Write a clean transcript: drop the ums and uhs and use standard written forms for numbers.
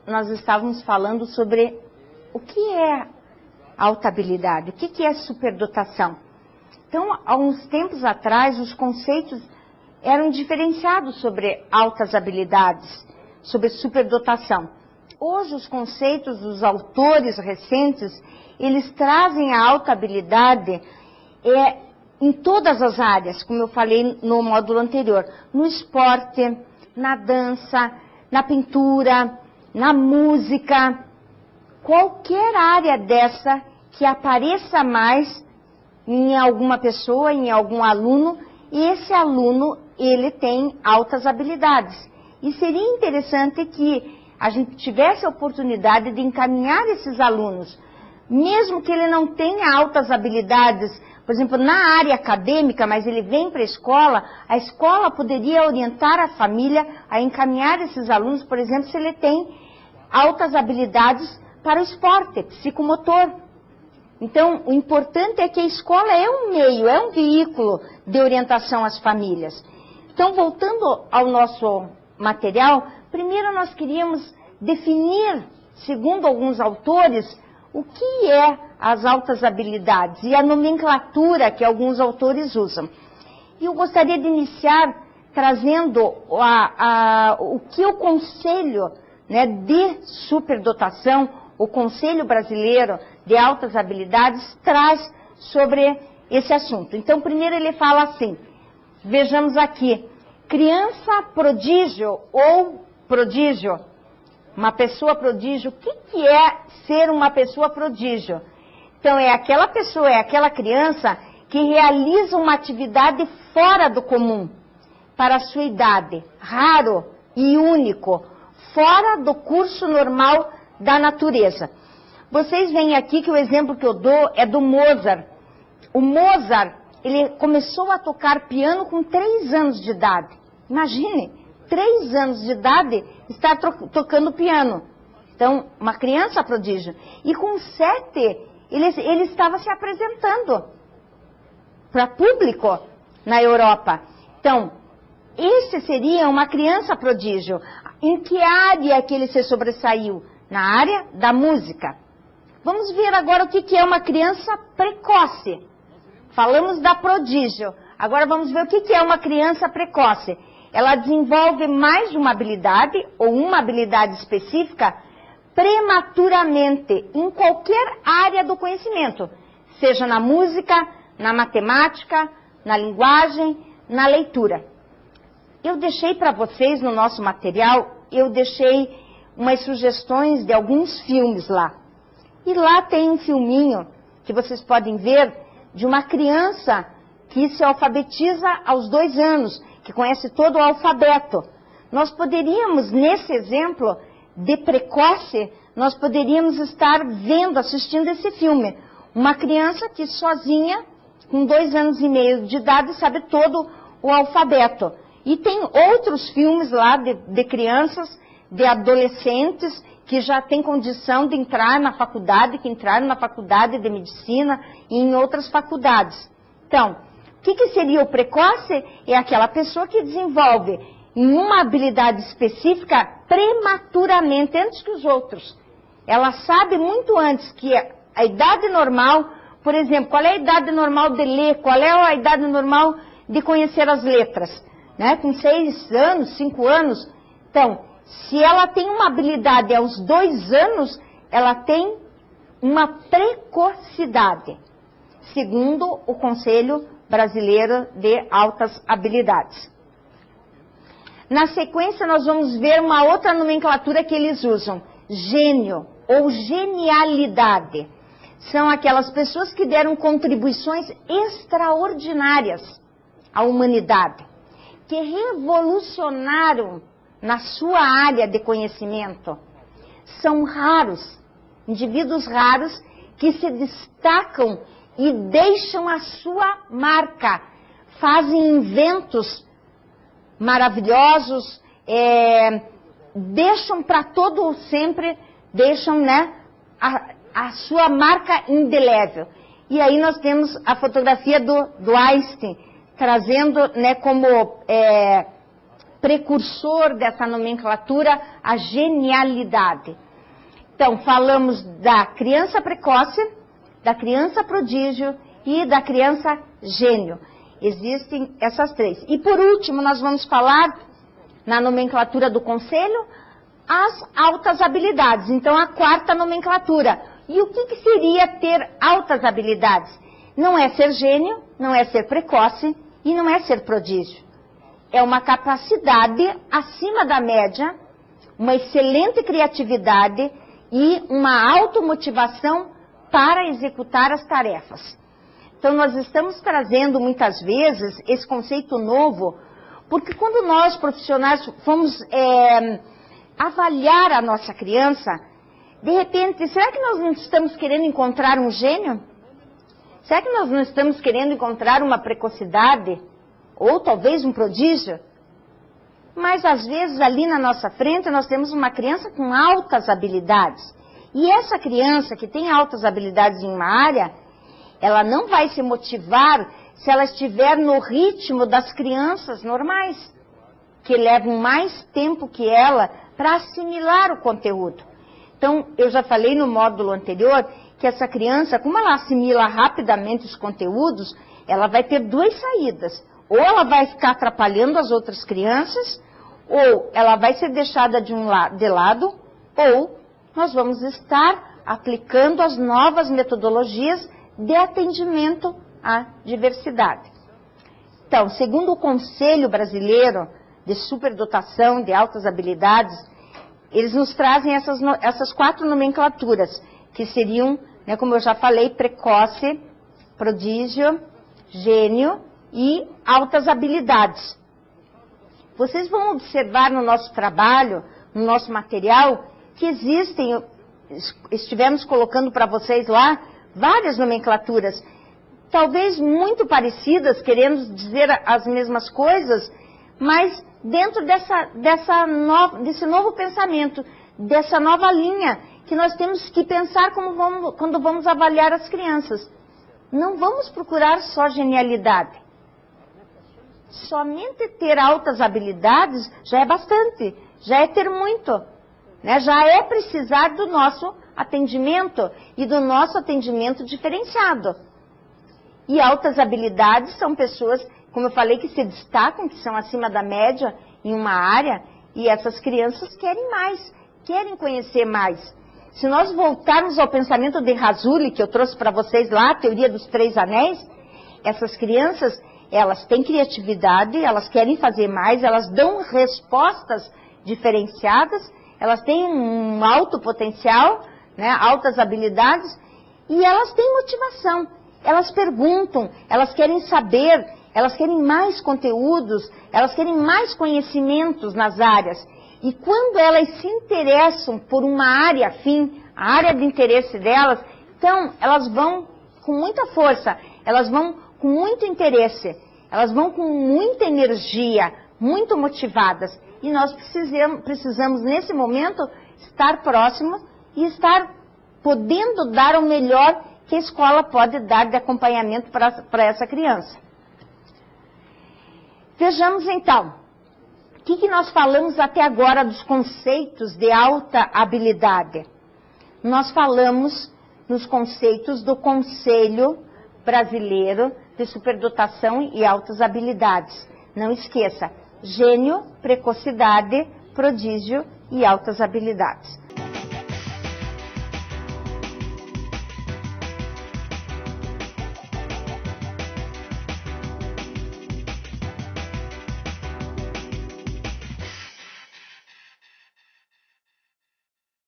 nós estávamos falando sobre o que é alta habilidade, o que é superdotação. Então, há uns tempos atrás, os conceitos eram diferenciados sobre altas habilidades, sobre superdotação. Hoje, os conceitos dos autores recentes, eles trazem a alta habilidade em todas as áreas, como eu falei no módulo anterior, no esporte, na dança, na pintura, na música, qualquer área dessa que apareça mais em alguma pessoa, em algum aluno, e esse aluno, ele tem altas habilidades. E seria interessante que a gente tivesse a oportunidade de encaminhar esses alunos, mesmo que ele não tenha altas habilidades, por exemplo, na área acadêmica, mas ele vem para a escola poderia orientar a família a encaminhar esses alunos, por exemplo, se ele tem altas habilidades para o esporte, psicomotor. Então, o importante é que a escola é um meio, é um veículo de orientação às famílias. Então, voltando ao nosso material, primeiro nós queríamos definir, segundo alguns autores, o que é as altas habilidades e a nomenclatura que alguns autores usam. E eu gostaria de iniciar trazendo o que o Conselho, né, de Superdotação, o Conselho Brasileiro de Altas Habilidades, traz sobre esse assunto. Então, primeiro ele fala assim, vejamos aqui, criança prodígio ou prodígio, uma pessoa prodígio, o que é ser uma pessoa prodígio? Então, é aquela pessoa, é aquela criança que realiza uma atividade fora do comum, para a sua idade, raro e único, fora do curso normal da natureza. Vocês veem aqui que o exemplo que eu dou é do Mozart. O Mozart, ele começou a tocar piano com 3 anos de idade. Imagine, 3 anos de idade está tocando piano. Então, uma criança prodígio. E com 7, ele estava se apresentando para público na Europa. Então, esse seria uma criança prodígio. Em que área que ele se sobressaiu? Na área da música. Vamos ver agora o que é uma criança precoce. Falamos da prodígio. Agora vamos ver o que é uma criança precoce. Ela desenvolve mais de uma habilidade ou uma habilidade específica prematuramente em qualquer área do conhecimento, seja na música, na matemática, na linguagem, na leitura. Eu deixei para vocês no nosso material, eu deixei umas sugestões de alguns filmes lá. E lá tem um filminho que vocês podem ver de uma criança que se alfabetiza aos 2 anos, que conhece todo o alfabeto. Nós poderíamos, nesse exemplo de precoce, nós poderíamos estar vendo, assistindo esse filme. Uma criança que sozinha, com 2 anos e meio de idade, sabe todo o alfabeto. E tem outros filmes lá de crianças, de adolescentes, que já têm condição de entrar na faculdade, que entraram na faculdade de medicina e em outras faculdades. Então, o que seria o precoce? É aquela pessoa que desenvolve em uma habilidade específica prematuramente, antes que os outros. Ela sabe muito antes que a idade normal, por exemplo, qual é a idade normal de ler, qual é a idade normal de conhecer as letras, né? Com 6 anos, 5 anos. Então, se ela tem uma habilidade aos 2 anos, ela tem uma precocidade, segundo o Conselho Brasileiro de Altas Habilidades. Na sequência, nós vamos ver uma outra nomenclatura que eles usam, gênio ou genialidade. São aquelas pessoas que deram contribuições extraordinárias à humanidade, que revolucionaram na sua área de conhecimento. São raros, indivíduos raros que se destacam e deixam a sua marca, fazem inventos maravilhosos, deixam para todo sempre, deixam, né, a sua marca indelével. E aí nós temos a fotografia do Einstein, trazendo, né, como precursor dessa nomenclatura, a genialidade. Então, falamos da criança precoce, da criança prodígio e da criança gênio. Existem essas três. E por último, nós vamos falar, na nomenclatura do conselho, as altas habilidades. Então, a quarta nomenclatura. E o que seria ter altas habilidades? Não é ser gênio, não é ser precoce e não é ser prodígio. É uma capacidade acima da média, uma excelente criatividade e uma automotivação para executar as tarefas. Então, nós estamos trazendo muitas vezes esse conceito novo, porque quando nós, profissionais, fomos avaliar a nossa criança, de repente, será que nós não estamos querendo encontrar um gênio? Será que nós não estamos querendo encontrar uma precocidade? Ou talvez um prodígio? Mas às vezes ali na nossa frente nós temos uma criança com altas habilidades. E essa criança que tem altas habilidades em uma área, ela não vai se motivar se ela estiver no ritmo das crianças normais, que levam mais tempo que ela para assimilar o conteúdo. Então, eu já falei no módulo anterior que essa criança, como ela assimila rapidamente os conteúdos, ela vai ter duas saídas. Ou ela vai ficar atrapalhando as outras crianças, ou ela vai ser deixada de lado, ou nós vamos estar aplicando as novas metodologias de atendimento à diversidade. Então, segundo o Conselho Brasileiro de Superdotação de Altas Habilidades, eles nos trazem essas quatro nomenclaturas, que seriam, né, como eu já falei, precoce, prodígio, gênio e altas habilidades. Vocês vão observar no nosso trabalho, no nosso material, que existem, estivemos colocando para vocês lá, várias nomenclaturas, talvez muito parecidas, querendo dizer as mesmas coisas, mas dentro desse novo pensamento, dessa nova linha, que nós temos que pensar quando vamos avaliar as crianças. Não vamos procurar só genialidade. Somente ter altas habilidades já é bastante, já é ter muito, né? Já é precisar do nosso atendimento e do nosso atendimento diferenciado. E altas habilidades são pessoas, como eu falei, que se destacam, que são acima da média em uma área, e essas crianças querem mais, querem conhecer mais. Se nós voltarmos ao pensamento de Razulli, que eu trouxe para vocês lá, a teoria dos 3 anéis, essas crianças, elas têm criatividade, elas querem fazer mais, elas dão respostas diferenciadas, elas têm um alto potencial, né, altas habilidades, e elas têm motivação. Elas perguntam, elas querem saber, elas querem mais conteúdos, elas querem mais conhecimentos nas áreas. E quando elas se interessam por uma área afim, a área de interesse delas, então elas vão com muita força, elas vão com muito interesse, elas vão com muita energia, muito motivadas. E nós precisamos nesse momento, estar próximos e estar podendo dar o melhor que a escola pode dar de acompanhamento para essa criança. Vejamos então, o que nós falamos até agora dos conceitos de alta habilidade? Nós falamos nos conceitos do Conselho Brasileiro de Superdotação e Altas Habilidades. Não esqueça, gênio, precocidade, prodígio e altas habilidades.